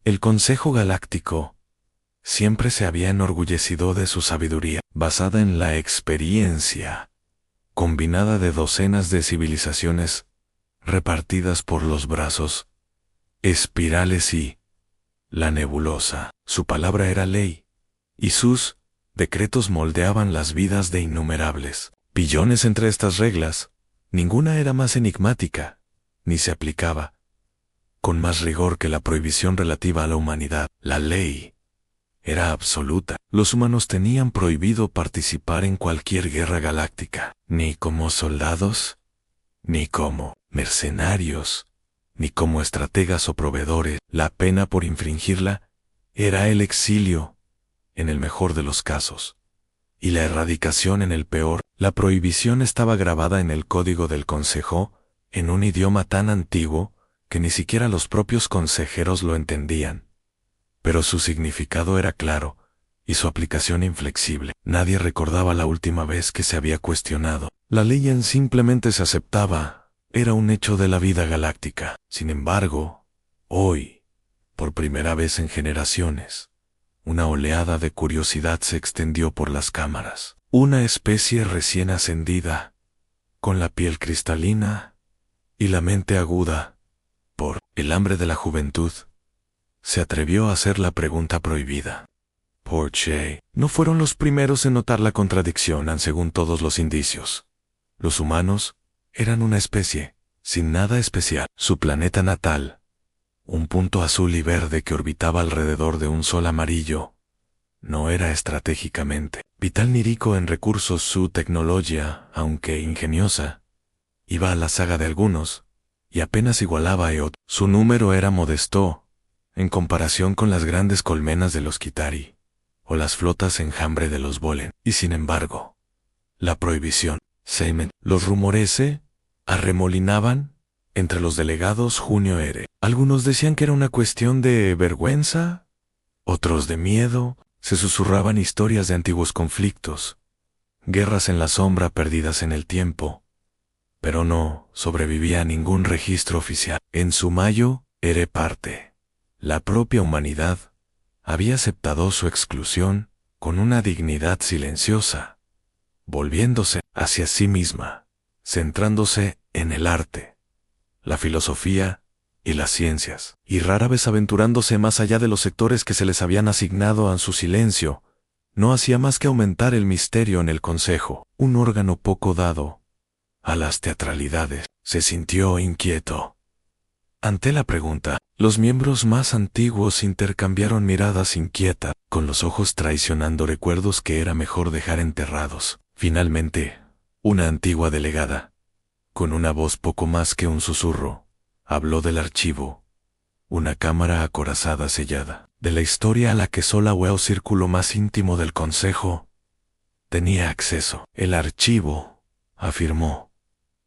El Consejo Galáctico siempre se había enorgullecido de su sabiduría, basada en la experiencia, combinada de docenas de civilizaciones repartidas por los brazos, espirales y la nebulosa. Su palabra era ley, y sus decretos moldeaban las vidas de innumerables billones. Entre estas reglas, ninguna era más enigmática, ni se aplicaba con más rigor que la prohibición relativa a la humanidad. La ley era absoluta. Los humanos tenían prohibido participar en cualquier guerra galáctica, ni como soldados, ni como mercenarios, ni como estrategas o proveedores. La pena por infringirla era el exilio, en el mejor de los casos, y la erradicación en el peor. La prohibición estaba grabada en el código del Consejo, en un idioma tan antiguo que ni siquiera los propios consejeros lo entendían. Pero su significado era claro, y su aplicación inflexible. Nadie recordaba la última vez que se había cuestionado. La ley simplemente se aceptaba, era un hecho de la vida galáctica. Sin embargo, hoy, por primera vez en generaciones, una oleada de curiosidad se extendió por las cámaras. Una especie recién ascendida, con la piel cristalina y la mente aguda por el hambre de la juventud, se atrevió a hacer la pregunta prohibida. Porche no fueron los primeros en notar la contradicción, según todos los indicios. Los humanos eran una especie, sin nada especial. Su planeta natal, un punto azul y verde que orbitaba alrededor de un sol amarillo, no era estratégicamente vital ni rico en recursos. Su tecnología, aunque ingeniosa, iba a la saga de algunos, y apenas igualaba a Eot. Su número era modesto, en comparación con las grandes colmenas de los Kitari, o las flotas enjambre de los Volen. Y sin embargo, la prohibición, Seimen, los rumores se arremolinaban entre los delegados Junio Ere. Algunos decían que era una cuestión de vergüenza, otros de miedo. Se susurraban historias de antiguos conflictos, guerras en la sombra perdidas en el tiempo, pero no sobrevivía a ningún registro oficial. En su mayo, Ere parte. La propia humanidad había aceptado su exclusión con una dignidad silenciosa, volviéndose hacia sí misma, centrándose en el arte, la filosofía y las ciencias, y rara vez aventurándose más allá de los sectores que se les habían asignado. A su silencio no hacía más que aumentar el misterio en el Consejo, un órgano poco dado a las teatralidades. Se sintió inquieto ante la pregunta. Los miembros más antiguos intercambiaron miradas inquietas, con los ojos traicionando recuerdos que era mejor dejar enterrados. Finalmente, una antigua delegada, con una voz poco más que un susurro, habló del archivo, una cámara acorazada sellada, de la historia a la que solo el círculo más íntimo del Consejo tenía acceso. El archivo, afirmó,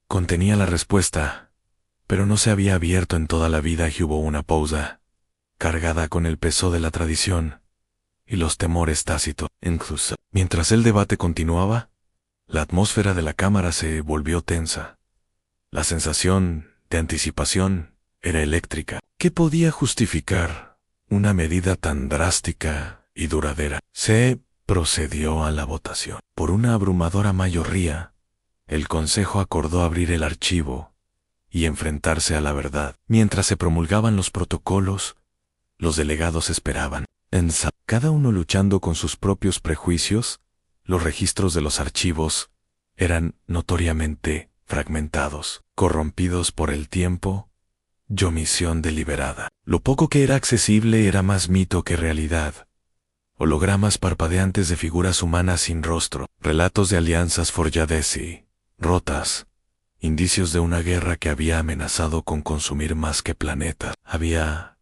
contenía la respuesta, pero no se había abierto en toda la vida y hubo una pausa, cargada con el peso de la tradición y los temores tácitos. Incluso, mientras el debate continuaba, la atmósfera de la cámara se volvió tensa. La sensación de anticipación era eléctrica. ¿Qué podía justificar una medida tan drástica y duradera? Se procedió a la votación. Por una abrumadora mayoría, el Consejo acordó abrir el archivo y enfrentarse a la verdad. Mientras se promulgaban los protocolos, los delegados esperaban, cada uno luchando con sus propios prejuicios. Los registros de los archivos eran notoriamente fragmentados, corrompidos por el tiempo y omisión deliberada. Lo poco que era accesible era más mito que realidad. Hologramas parpadeantes de figuras humanas sin rostro, relatos de alianzas forjadas y rotas, indicios de una guerra que había amenazado con consumir más que planetas. Había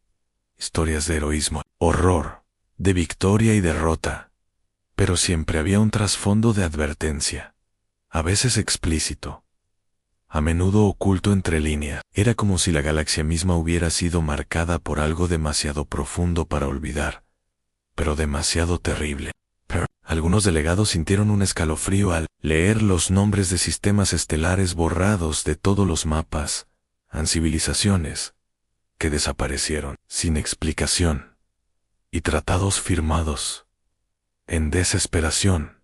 historias de heroísmo, horror, de victoria y derrota, pero siempre había un trasfondo de advertencia, a veces explícito, a menudo oculto entre líneas. Era como si la galaxia misma hubiera sido marcada por algo demasiado profundo para olvidar, pero demasiado terrible. Algunos delegados sintieron un escalofrío al leer los nombres de sistemas estelares borrados de todos los mapas, civilizaciones que desaparecieron sin explicación, y tratados firmados en desesperación,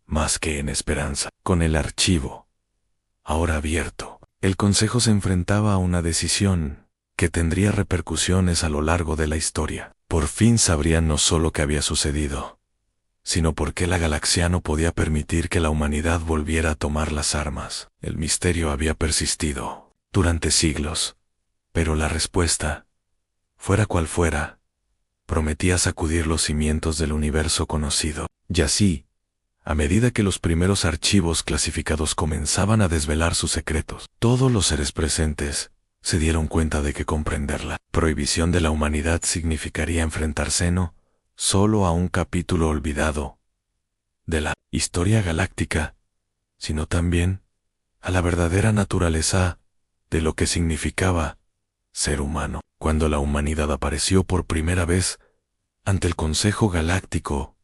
más que en esperanza. Con el archivo ahora abierto, el Consejo se enfrentaba a una decisión que tendría repercusiones a lo largo de la historia. Por fin sabrían no solo qué había sucedido, sino por qué la galaxia no podía permitir que la humanidad volviera a tomar las armas. El misterio había persistido durante siglos, pero la respuesta, fuera cual fuera, prometía sacudir los cimientos del universo conocido. Y así, a medida que los primeros archivos clasificados comenzaban a desvelar sus secretos, todos los seres presentes se dieron cuenta de que comprender la prohibición de la humanidad significaría enfrentarse no solo a un capítulo olvidado de la historia galáctica, sino también a la verdadera naturaleza de lo que significaba ser humano. Cuando la humanidad apareció por primera vez ante el Consejo Galáctico,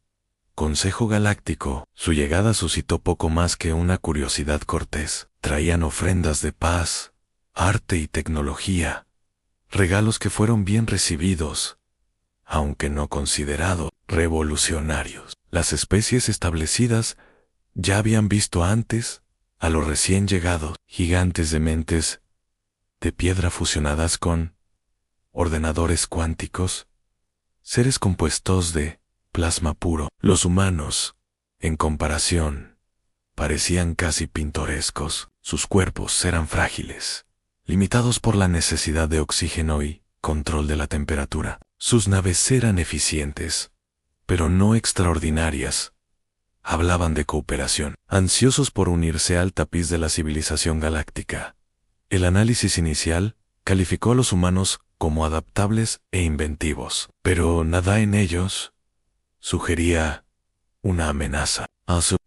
su llegada suscitó poco más que una curiosidad cortés. Traían ofrendas de paz, arte y tecnología, regalos que fueron bien recibidos, aunque no considerados revolucionarios. Las especies establecidas ya habían visto antes a los recién llegados, gigantes de mentes de piedra fusionadas con ordenadores cuánticos, seres compuestos de plasma puro. Los humanos, en comparación, parecían casi pintorescos. Sus cuerpos eran frágiles, limitados por la necesidad de oxígeno y control de la temperatura. Sus naves eran eficientes, pero no extraordinarias. Hablaban de cooperación, ansiosos por unirse al tapiz de la civilización galáctica. El análisis inicial calificó a los humanos como adaptables e inventivos, pero nada en ellos sugería una amenaza.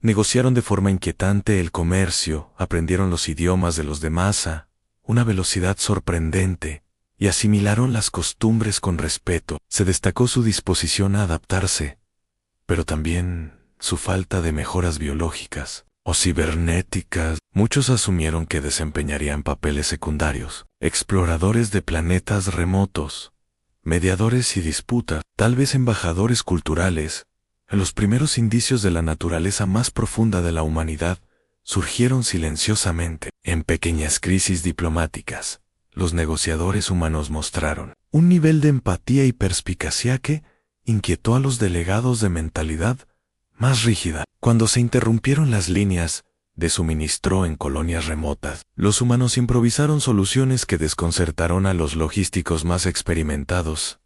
Negociaron de forma inquietante el comercio, aprendieron los idiomas de los demás a una velocidad sorprendente y asimilaron las costumbres con respeto. Se destacó su disposición a adaptarse, pero también su falta de mejoras biológicas o cibernéticas. Muchos asumieron que desempeñarían papeles secundarios, exploradores de planetas remotos, mediadores y disputas, tal vez embajadores culturales. Los primeros indicios de la naturaleza más profunda de la humanidad surgieron silenciosamente. En pequeñas crisis diplomáticas, los negociadores humanos mostraron un nivel de empatía y perspicacia que inquietó a los delegados de mentalidad más rígida. Cuando se interrumpieron las líneas de suministro en colonias remotas, los humanos improvisaron soluciones que desconcertaron a los logísticos más experimentados.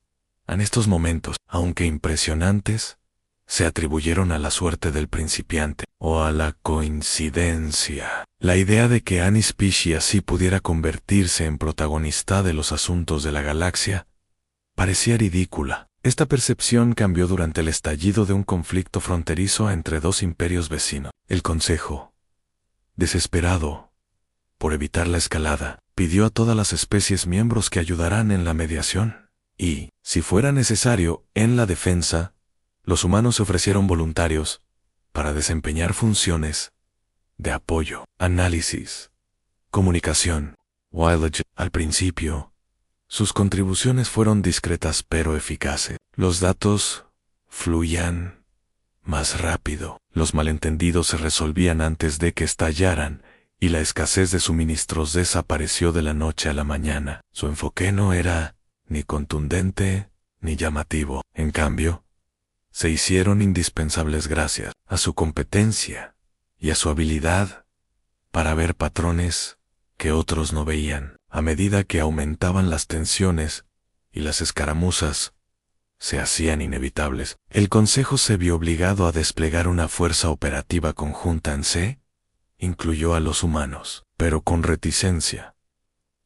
En estos momentos, aunque impresionantes, se atribuyeron a la suerte del principiante o a la coincidencia. La idea de que Any Species así pudiera convertirse en protagonista de los asuntos de la galaxia parecía ridícula. Esta percepción cambió durante el estallido de un conflicto fronterizo entre dos imperios vecinos. El Consejo, desesperado por evitar la escalada, pidió a todas las especies miembros que ayudaran en la mediación y, si fuera necesario, en la defensa. Los humanos se ofrecieron voluntarios para desempeñar funciones de apoyo, análisis, comunicación. Al principio, sus contribuciones fueron discretas pero eficaces. Los datos fluían más rápido, los malentendidos se resolvían antes de que estallaran y la escasez de suministros desapareció de la noche a la mañana. Su enfoque no era ni contundente ni llamativo. En cambio, se hicieron indispensables gracias a su competencia y a su habilidad para ver patrones que otros no veían. A medida que aumentaban las tensiones y las escaramuzas se hacían inevitables, el Consejo se vio obligado a desplegar una fuerza operativa conjunta. Incluyó a los humanos, pero con reticencia,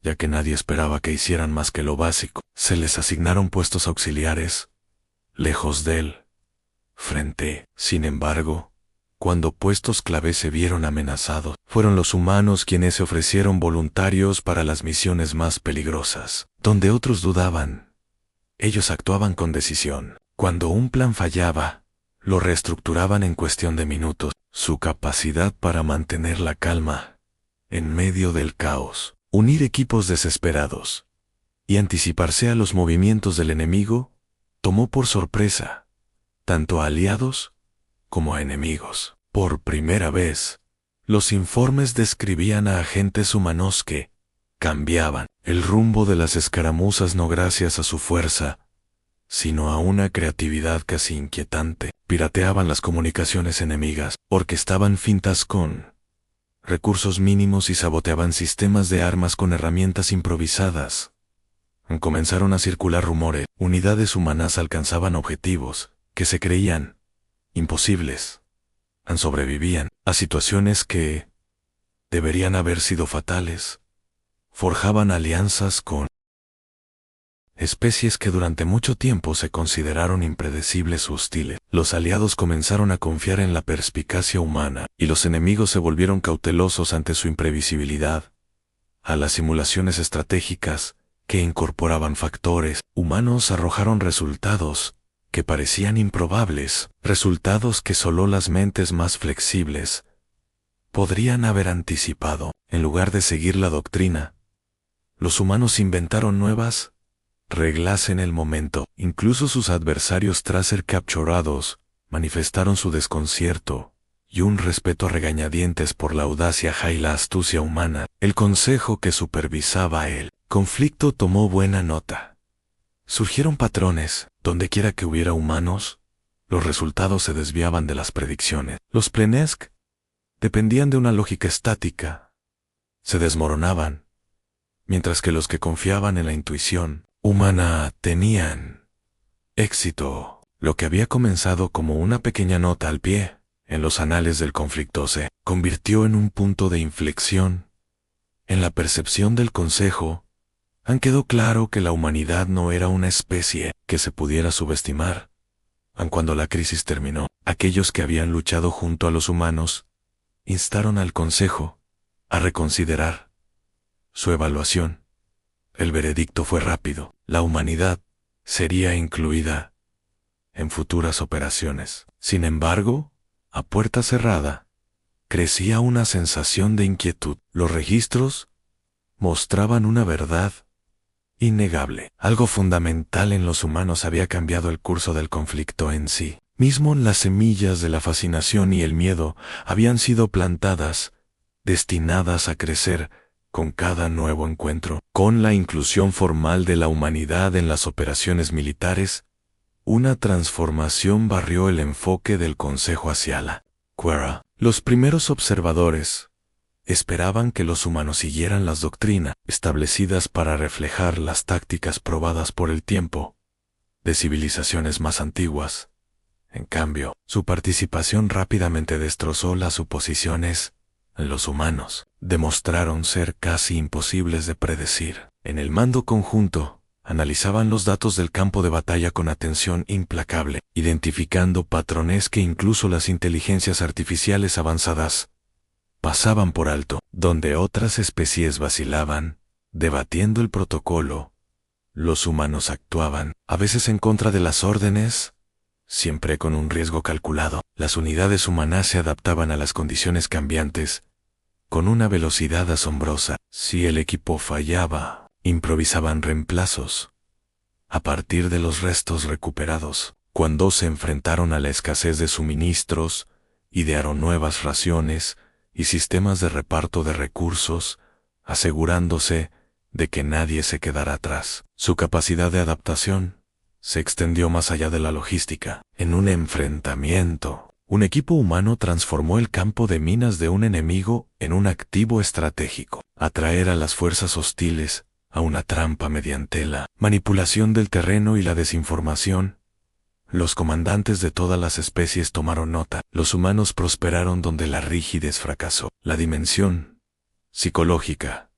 ya que nadie esperaba que hicieran más que lo básico. Se les asignaron puestos auxiliares, lejos del frente. Sin embargo, cuando puestos clave se vieron amenazados, fueron los humanos quienes se ofrecieron voluntarios para las misiones más peligrosas. Donde otros dudaban, ellos actuaban con decisión. Cuando un plan fallaba, lo reestructuraban en cuestión de minutos. Su capacidad para mantener la calma en medio del caos, unir equipos desesperados y anticiparse a los movimientos del enemigo tomó por sorpresa tanto a aliados como a enemigos. Por primera vez, los informes describían a agentes humanos que cambiaban el rumbo de las escaramuzas no gracias a su fuerza, sino a una creatividad casi inquietante. Pirateaban las comunicaciones enemigas, orquestaban fintas con recursos mínimos y saboteaban sistemas de armas con herramientas improvisadas. Comenzaron a circular rumores. Unidades humanas alcanzaban objetivos que se creían imposibles. Sobrevivían a situaciones que deberían haber sido fatales. Forjaban alianzas con especies que durante mucho tiempo se consideraron impredecibles o hostiles. Los aliados comenzaron a confiar en la perspicacia humana, y los enemigos se volvieron cautelosos ante su imprevisibilidad. A las simulaciones estratégicas, que incorporaban factores humanos, arrojaron resultados que parecían improbables, resultados que solo las mentes más flexibles podrían haber anticipado. En lugar de seguir la doctrina, los humanos inventaron nuevas reglas en el momento. Incluso sus adversarios, tras ser capturados, manifestaron su desconcierto y un respeto a regañadientes por la audacia y la astucia humana. El consejo que supervisaba el conflicto tomó buena nota. Surgieron patrones. Donde quiera que hubiera humanos, los resultados se desviaban de las predicciones. Los Plenesk dependían de una lógica estática. Se desmoronaban, mientras que los que confiaban en la intuición humana tenían éxito. Lo que había comenzado como una pequeña nota al pie en los anales del conflicto se convirtió en un punto de inflexión. En la percepción del Consejo, quedó claro que la humanidad no era una especie que se pudiera subestimar. Cuando la crisis terminó, aquellos que habían luchado junto a los humanos instaron al Consejo a reconsiderar su evaluación. El veredicto fue rápido. La humanidad sería incluida en futuras operaciones. Sin embargo, a puerta cerrada, crecía una sensación de inquietud. Los registros mostraban una verdad innegable. Algo fundamental en los humanos había cambiado el curso del conflicto en sí. Mismo las semillas de la fascinación y el miedo habían sido plantadas, destinadas a crecer con cada nuevo encuentro. Con la inclusión formal de la humanidad en las operaciones militares, una transformación barrió el enfoque del Consejo hacia la Quera. Los primeros observadores esperaban que los humanos siguieran las doctrinas establecidas para reflejar las tácticas probadas por el tiempo de civilizaciones más antiguas. En cambio, su participación rápidamente destrozó las suposiciones. Los humanos demostraron ser casi imposibles de predecir. En el mando conjunto, analizaban los datos del campo de batalla con atención implacable, identificando patrones que incluso las inteligencias artificiales avanzadas pasaban por alto. Donde otras especies vacilaban, debatiendo el protocolo, los humanos actuaban, a veces en contra de las órdenes, siempre con un riesgo calculado. Las unidades humanas se adaptaban a las condiciones cambiantes con una velocidad asombrosa. Si el equipo fallaba, improvisaban reemplazos a partir de los restos recuperados. Cuando se enfrentaron a la escasez de suministros, idearon nuevas raciones y sistemas de reparto de recursos, asegurándose de que nadie se quedara atrás. Su capacidad de adaptación se extendió más allá de la logística. En un enfrentamiento, un equipo humano transformó el campo de minas de un enemigo en un activo estratégico. Atraer a las fuerzas hostiles a una trampa mediante la manipulación del terreno y la desinformación. Los comandantes de todas las especies tomaron nota. Los humanos prosperaron donde la rigidez fracasó. La dimensión psicológica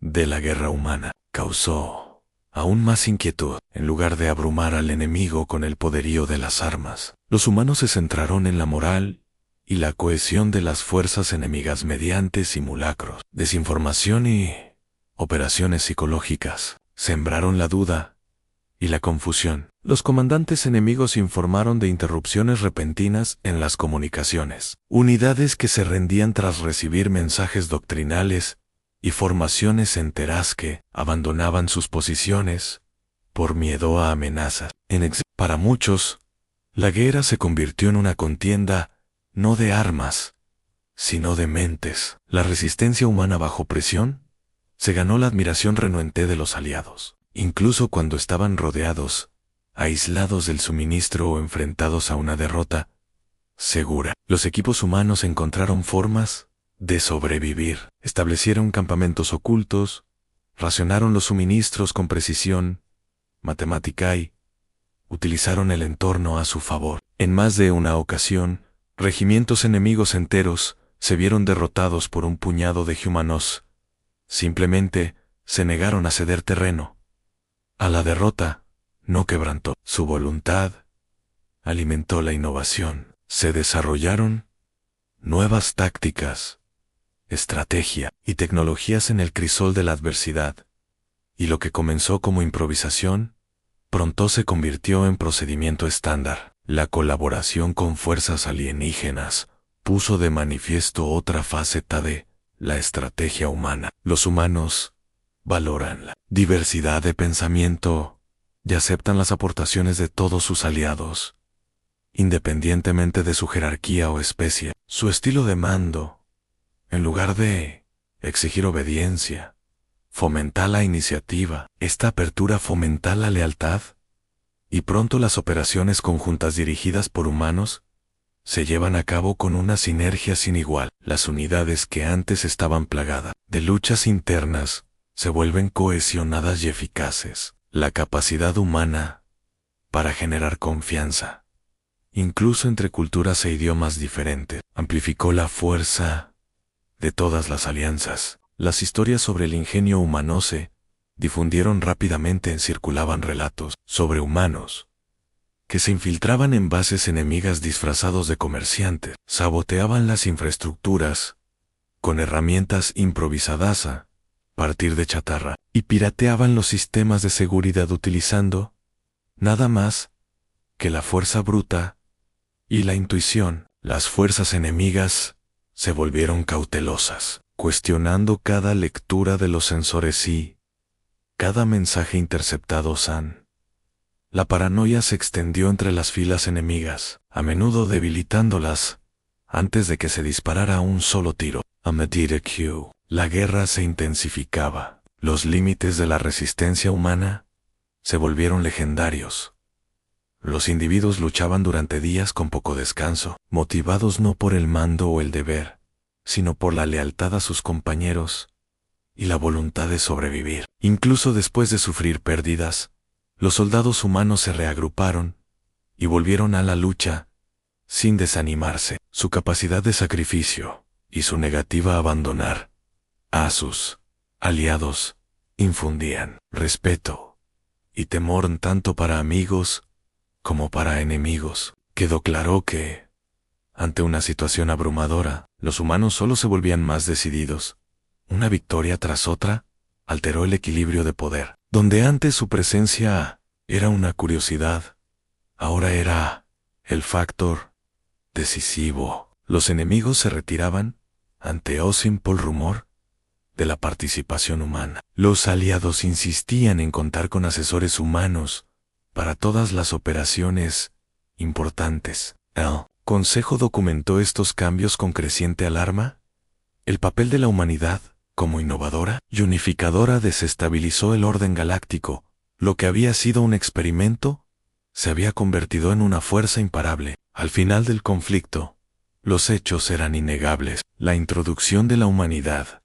de la guerra humana causó aún más inquietud. En lugar de abrumar al enemigo con el poderío de las armas, los humanos se centraron en la moral y la cohesión de las fuerzas enemigas mediante simulacros, desinformación y operaciones psicológicas. Sembraron la duda y la confusión. Los comandantes enemigos informaron de interrupciones repentinas en las comunicaciones. Unidades que se rendían tras recibir mensajes doctrinales y formaciones enteras que abandonaban sus posiciones por miedo a amenazas. Para muchos, la guerra se convirtió en una contienda no de armas, sino de mentes. La resistencia humana bajo presión se ganó la admiración renuente de los aliados, incluso cuando estaban rodeados, aislados del suministro o enfrentados a una derrota segura. Los equipos humanos encontraron formas de sobrevivir. Establecieron campamentos ocultos, racionaron los suministros con precisión matemática y utilizaron el entorno a su favor. En más de una ocasión, regimientos enemigos enteros se vieron derrotados por un puñado de humanos. Simplemente se negaron a ceder terreno a la derrota, no quebrantó su voluntad, alimentó la innovación. Se desarrollaron nuevas tácticas, estrategia y tecnologías en el crisol de la adversidad, y lo que comenzó como improvisación, pronto se convirtió en procedimiento estándar. La colaboración con fuerzas alienígenas puso de manifiesto otra faceta de la estrategia humana. Los humanos valoran la diversidad de pensamiento y aceptan las aportaciones de todos sus aliados, independientemente de su jerarquía o especie. Su estilo de mando, en lugar de exigir obediencia, fomenta la iniciativa. Esta apertura fomenta la lealtad, y pronto las operaciones conjuntas dirigidas por humanos se llevan a cabo con una sinergia sin igual. Las unidades que antes estaban plagadas de luchas internas se vuelven cohesionadas y eficaces. La capacidad humana para generar confianza, incluso entre culturas e idiomas diferentes, amplificó la fuerza de todas las alianzas. Las historias sobre el ingenio humano se difundieron rápidamente. Circulaban relatos sobre humanos que se infiltraban en bases enemigas disfrazados de comerciantes, saboteaban las infraestructuras con herramientas improvisadas a partir de chatarra, y pirateaban los sistemas de seguridad utilizando nada más que la fuerza bruta y la intuición. Las fuerzas enemigas se volvieron cautelosas, cuestionando cada lectura de los sensores y cada mensaje interceptado. La paranoia se extendió entre las filas enemigas, a menudo debilitándolas antes de que se disparara un solo tiro. A medida que la guerra se intensificaba, los límites de la resistencia humana se volvieron legendarios. Los individuos luchaban durante días con poco descanso, motivados no por el mando o el deber, sino por la lealtad a sus compañeros y la voluntad de sobrevivir. Incluso después de sufrir pérdidas, los soldados humanos se reagruparon y volvieron a la lucha sin desanimarse. Su capacidad de sacrificio y su negativa a abandonar a sus aliados infundían respeto y temor tanto para amigos como para enemigos. Quedó claro que, ante una situación abrumadora, los humanos solo se volvían más decididos. Una victoria tras otra alteró el equilibrio de poder. Donde antes su presencia era una curiosidad, ahora era el factor decisivo. Los enemigos se retiraban ante o simple rumor de la participación humana. Los aliados insistían en contar con asesores humanos para todas las operaciones importantes. El Consejo documentó estos cambios con creciente alarma. El papel de la humanidad, como innovadora y unificadora, desestabilizó el orden galáctico. Lo que había sido un experimento se había convertido en una fuerza imparable. Al final del conflicto, los hechos eran innegables. La introducción de la humanidad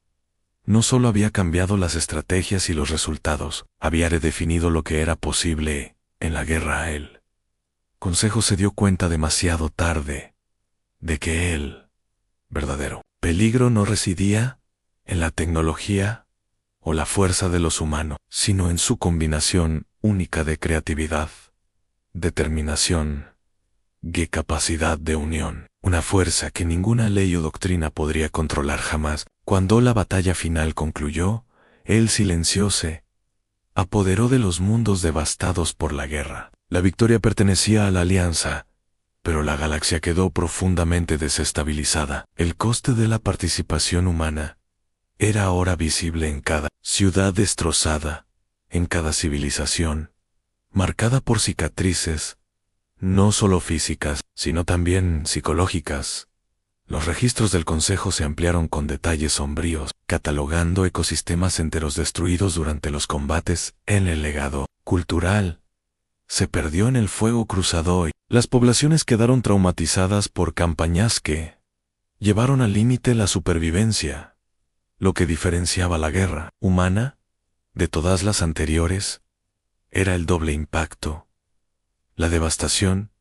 no solo había cambiado las estrategias y los resultados, había redefinido lo que era posible en la guerra. El Consejo se dio cuenta demasiado tarde de que el verdadero peligro no residía en la tecnología o la fuerza de los humanos, sino en su combinación única de creatividad, determinación y capacidad de unión. Una fuerza que ninguna ley o doctrina podría controlar jamás. Cuando la batalla final concluyó, el silencio se apoderó de los mundos devastados por la guerra. La victoria pertenecía a la alianza, pero la galaxia quedó profundamente desestabilizada. El coste de la participación humana era ahora visible en cada ciudad destrozada, en cada civilización, marcada por cicatrices, no solo físicas, sino también psicológicas. Los registros del Consejo se ampliaron con detalles sombríos, catalogando ecosistemas enteros destruidos durante los combates. En el legado cultural se perdió en el fuego cruzado y las poblaciones quedaron traumatizadas por campañas que llevaron al límite la supervivencia. Lo que diferenciaba la guerra humana de todas las anteriores era el doble impacto. La devastación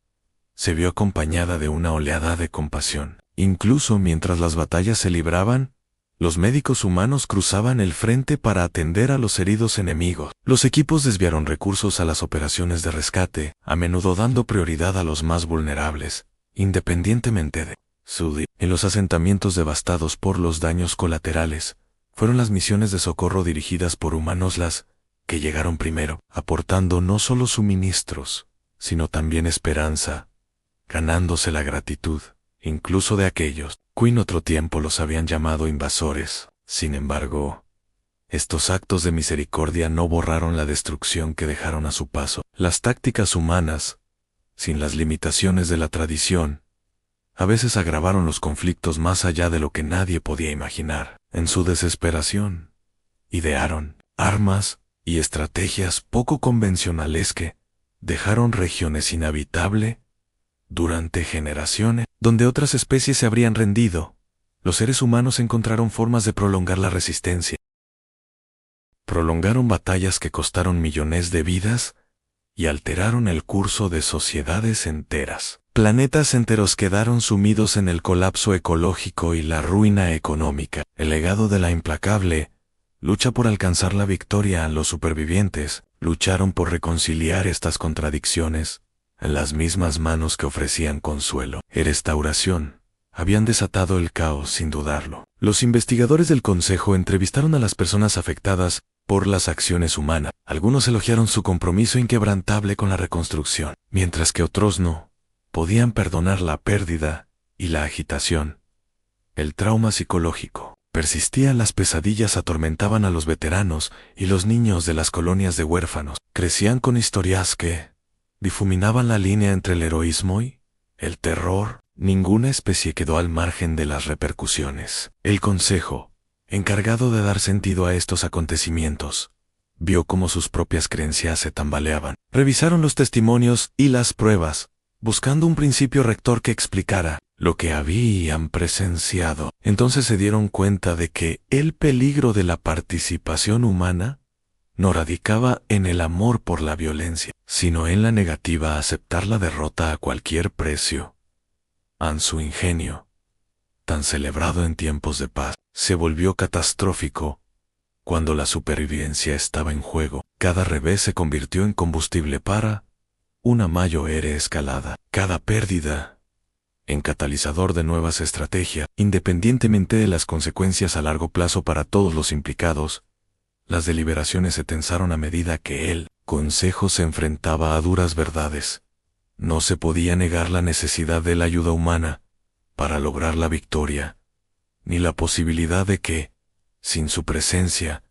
se vio acompañada de una oleada de compasión. Incluso mientras las batallas se libraban, los médicos humanos cruzaban el frente para atender a los heridos enemigos. Los equipos desviaron recursos a las operaciones de rescate, a menudo dando prioridad a los más vulnerables, independientemente de su en los asentamientos devastados por los daños colaterales. Fueron las misiones de socorro dirigidas por humanos las que llegaron primero, aportando no solo suministros, sino también esperanza, ganándose la gratitud, incluso de aquellos que en otro tiempo los habían llamado invasores. Sin embargo, estos actos de misericordia no borraron la destrucción que dejaron a su paso. Las tácticas humanas, sin las limitaciones de la tradición, a veces agravaron los conflictos más allá de lo que nadie podía imaginar. En su desesperación, idearon armas y estrategias poco convencionales que dejaron regiones inhabitables durante generaciones. Donde otras especies se habrían rendido, los seres humanos encontraron formas de prolongar la resistencia. Prolongaron batallas que costaron millones de vidas y alteraron el curso de sociedades enteras. Planetas enteros quedaron sumidos en el colapso ecológico y la ruina económica. El legado de la implacable lucha por alcanzar la victoria a los supervivientes lucharon por reconciliar estas contradicciones en las mismas manos que ofrecían consuelo y restauración. Habían desatado el caos sin dudarlo. Los investigadores del Consejo entrevistaron a las personas afectadas por las acciones humanas. Algunos elogiaron su compromiso inquebrantable con la reconstrucción, mientras que otros no podían perdonar la pérdida y la agitación. El trauma psicológico persistía, las pesadillas atormentaban a los veteranos y los niños de las colonias de huérfanos. Crecían con historias que difuminaban la línea entre el heroísmo y el terror. Ninguna especie quedó al margen de las repercusiones. El Consejo, encargado de dar sentido a estos acontecimientos, vio cómo sus propias creencias se tambaleaban. Revisaron los testimonios y las pruebas, buscando un principio rector que explicara lo que habían presenciado. Entonces se dieron cuenta de que el peligro de la participación humana no radicaba en el amor por la violencia, sino en la negativa a aceptar la derrota a cualquier precio. Su ingenio, tan celebrado en tiempos de paz, se volvió catastrófico cuando la supervivencia estaba en juego. Cada revés se convirtió en combustible para una mayor escalada. Cada pérdida en catalizador de nuevas estrategias. Independientemente de las consecuencias a largo plazo para todos los implicados, las deliberaciones se tensaron a medida que el Consejo se enfrentaba a duras verdades. No se podía negar la necesidad de la ayuda humana para lograr la victoria, ni la posibilidad de que, sin su presencia,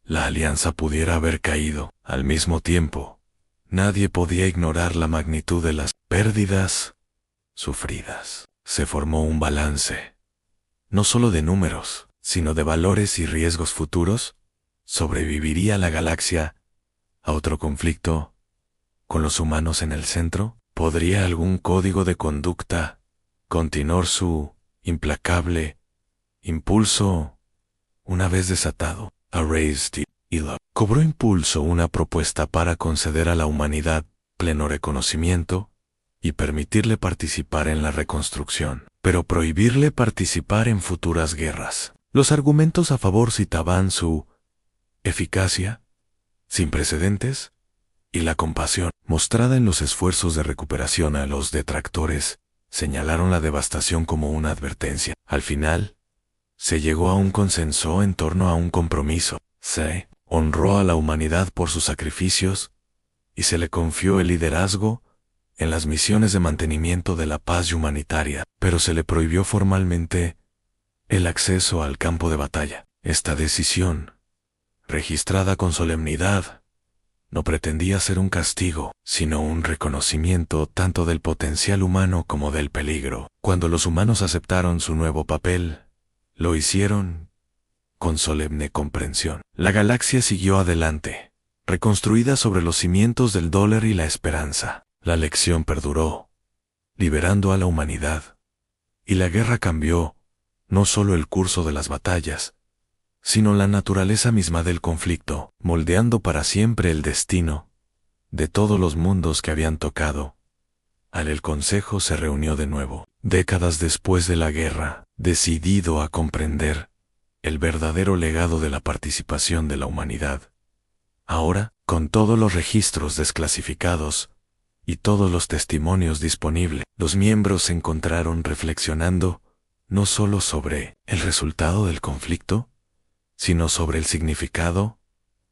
la alianza pudiera haber caído. Al mismo tiempo, nadie podía ignorar la magnitud de las pérdidas sufridas. Se formó un balance, no solo de números, sino de valores y riesgos futuros. ¿Sobreviviría la galaxia a otro conflicto con los humanos en el centro? ¿Podría algún código de conducta continuar su implacable impulso una vez desatado? Erased y Love cobró impulso una propuesta para conceder a la humanidad pleno reconocimiento y permitirle participar en la reconstrucción, pero prohibirle participar en futuras guerras. Los argumentos a favor citaban su eficacia sin precedentes y la compasión mostrada en los esfuerzos de recuperación. A los detractores señalaron la devastación como una advertencia. Al final, se llegó a un consenso en torno a un compromiso. Se honró a la humanidad por sus sacrificios y se le confió el liderazgo en las misiones de mantenimiento de la paz humanitaria, pero se le prohibió formalmente el acceso al campo de batalla. Esta decisión, registrada con solemnidad, no pretendía ser un castigo, sino un reconocimiento tanto del potencial humano como del peligro. Cuando los humanos aceptaron su nuevo papel, lo hicieron con solemne comprensión. La galaxia siguió adelante, reconstruida sobre los cimientos del dólar y la esperanza. La lección perduró, liberando a la humanidad. Y la guerra cambió, no solo el curso de las batallas, sino la naturaleza misma del conflicto, moldeando para siempre el destino de todos los mundos que habían tocado. El Consejo se reunió de nuevo, décadas después de la guerra, decidido a comprender el verdadero legado de la participación de la humanidad. Ahora, con todos los registros desclasificados y todos los testimonios disponibles, los miembros se encontraron reflexionando no solo sobre el resultado del conflicto, sino sobre el significado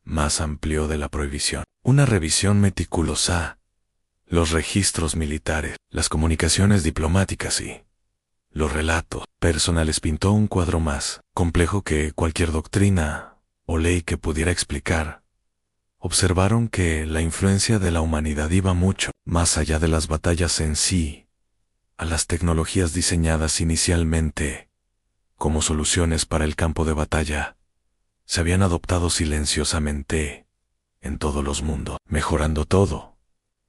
más amplio de la prohibición. Una revisión meticulosa, los registros militares, las comunicaciones diplomáticas y los relatos personales pintó un cuadro más complejo que cualquier doctrina o ley que pudiera explicar. Observaron que la influencia de la humanidad iba mucho más allá de las batallas en sí, a las tecnologías diseñadas inicialmente como soluciones para el campo de batalla. Se habían adoptado silenciosamente en todos los mundos, mejorando todo,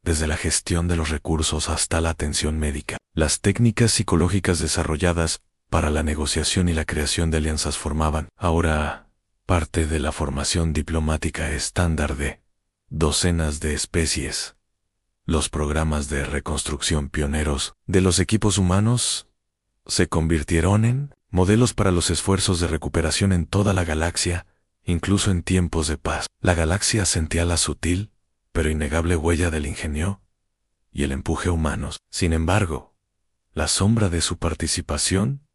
desde la gestión de los recursos hasta la atención médica. Las técnicas psicológicas desarrolladas para la negociación y la creación de alianzas formaban ahora parte de la formación diplomática estándar de docenas de especies. Los programas de reconstrucción pioneros de los equipos humanos se convirtieron en modelos para los esfuerzos de recuperación en toda la galaxia, incluso en tiempos de paz. La galaxia sentía la sutil, pero innegable huella del ingenio y el empuje humanos. Sin embargo, la sombra de su participación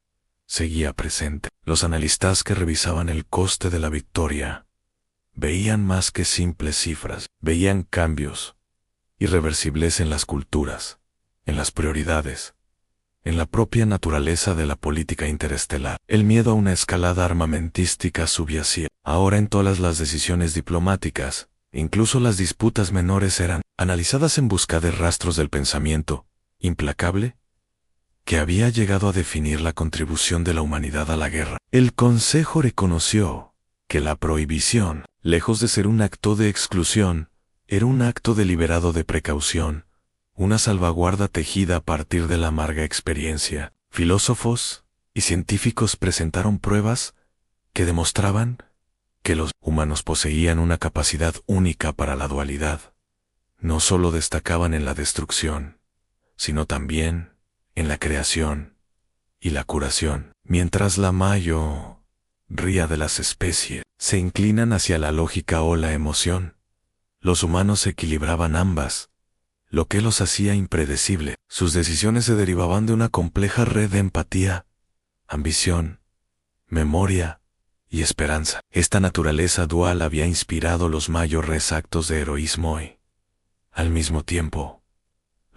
seguía presente. Los analistas que revisaban el coste de la victoria veían más que simples cifras, veían cambios irreversibles en las culturas, en las prioridades, en la propia naturaleza de la política interestelar. El miedo a una escalada armamentística subyacía. Ahora en todas las decisiones diplomáticas, incluso las disputas menores eran analizadas en busca de rastros del pensamiento implacable que había llegado a definir la contribución de la humanidad a la guerra. El Consejo reconoció que la prohibición, lejos de ser un acto de exclusión, era un acto deliberado de precaución, una salvaguarda tejida a partir de la amarga experiencia. Filósofos y científicos presentaron pruebas que demostraban que los humanos poseían una capacidad única para la dualidad. No solo destacaban en la destrucción, sino también en la creación y la curación. Mientras la mayoría de las especies se inclinan hacia la lógica o la emoción, los humanos equilibraban ambas, lo que los hacía impredecibles. Sus decisiones se derivaban de una compleja red de empatía, ambición, memoria y esperanza. Esta naturaleza dual había inspirado los mayores actos de heroísmo y, al mismo tiempo,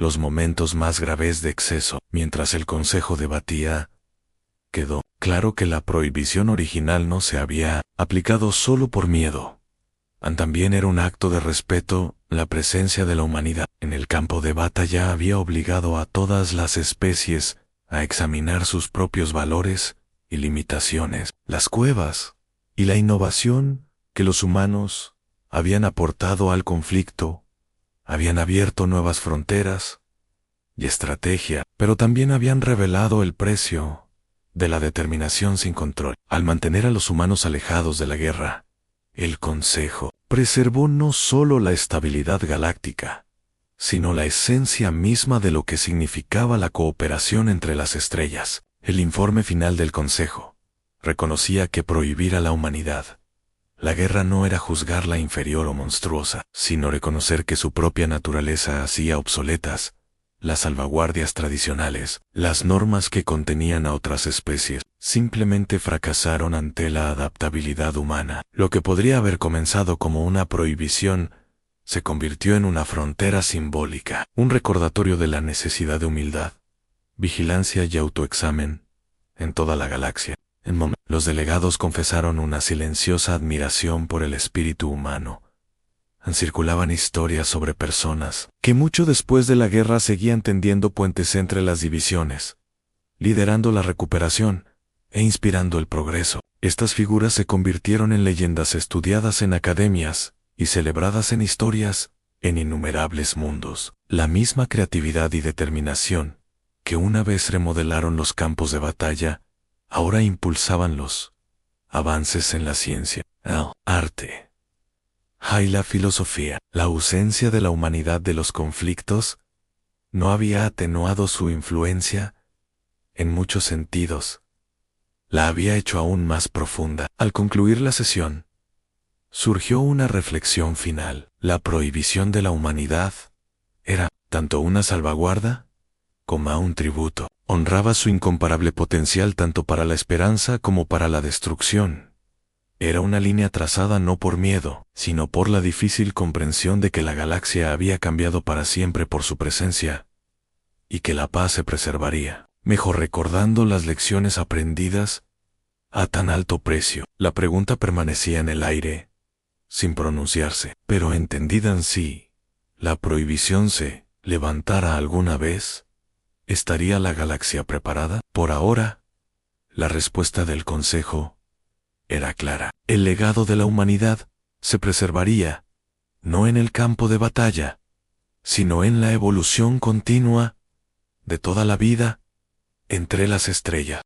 los momentos más graves de exceso. Mientras el Consejo debatía, quedó claro que la prohibición original no se había aplicado solo por miedo. También era un acto de respeto. La presencia de la humanidad en el campo de batalla había obligado a todas las especies a examinar sus propios valores y limitaciones. Las cuevas y la innovación que los humanos habían aportado al conflicto habían abierto nuevas fronteras y estrategia, pero también habían revelado el precio de la determinación sin control. Al mantener a los humanos alejados de la guerra, el Consejo preservó no solo la estabilidad galáctica, sino la esencia misma de lo que significaba la cooperación entre las estrellas. El informe final del Consejo reconocía que prohibir a la humanidad la guerra no era juzgarla inferior o monstruosa, sino reconocer que su propia naturaleza hacía obsoletas las salvaguardias tradicionales. Las normas que contenían a otras especies simplemente fracasaron ante la adaptabilidad humana. Lo que podría haber comenzado como una prohibición se convirtió en una frontera simbólica, un recordatorio de la necesidad de humildad, vigilancia y autoexamen en toda la galaxia. Los delegados confesaron una silenciosa admiración por el espíritu humano. Circulaban historias sobre personas que mucho después de la guerra seguían tendiendo puentes entre las divisiones, liderando la recuperación e inspirando el progreso. Estas figuras se convirtieron en leyendas estudiadas en academias y celebradas en historias en innumerables mundos. La misma creatividad y determinación que una vez remodelaron los campos de batalla, ahora impulsaban los avances en la ciencia, el arte y la filosofía. La ausencia de la humanidad de los conflictos no había atenuado su influencia. En muchos sentidos, la había hecho aún más profunda. Al concluir la sesión, surgió una reflexión final. La prohibición de la humanidad era tanto una salvaguarda como un tributo. Honraba su incomparable potencial tanto para la esperanza como para la destrucción. Era una línea trazada no por miedo, sino por la difícil comprensión de que la galaxia había cambiado para siempre por su presencia, y que la paz se preservaría, mejor recordando las lecciones aprendidas a tan alto precio. La pregunta permanecía en el aire, sin pronunciarse, pero entendida en sí. La prohibición se levantara alguna vez. ¿Estaría la galaxia preparada? Por ahora, la respuesta del Consejo era clara. El legado de la humanidad se preservaría, no en el campo de batalla, sino en la evolución continua de toda la vida entre las estrellas.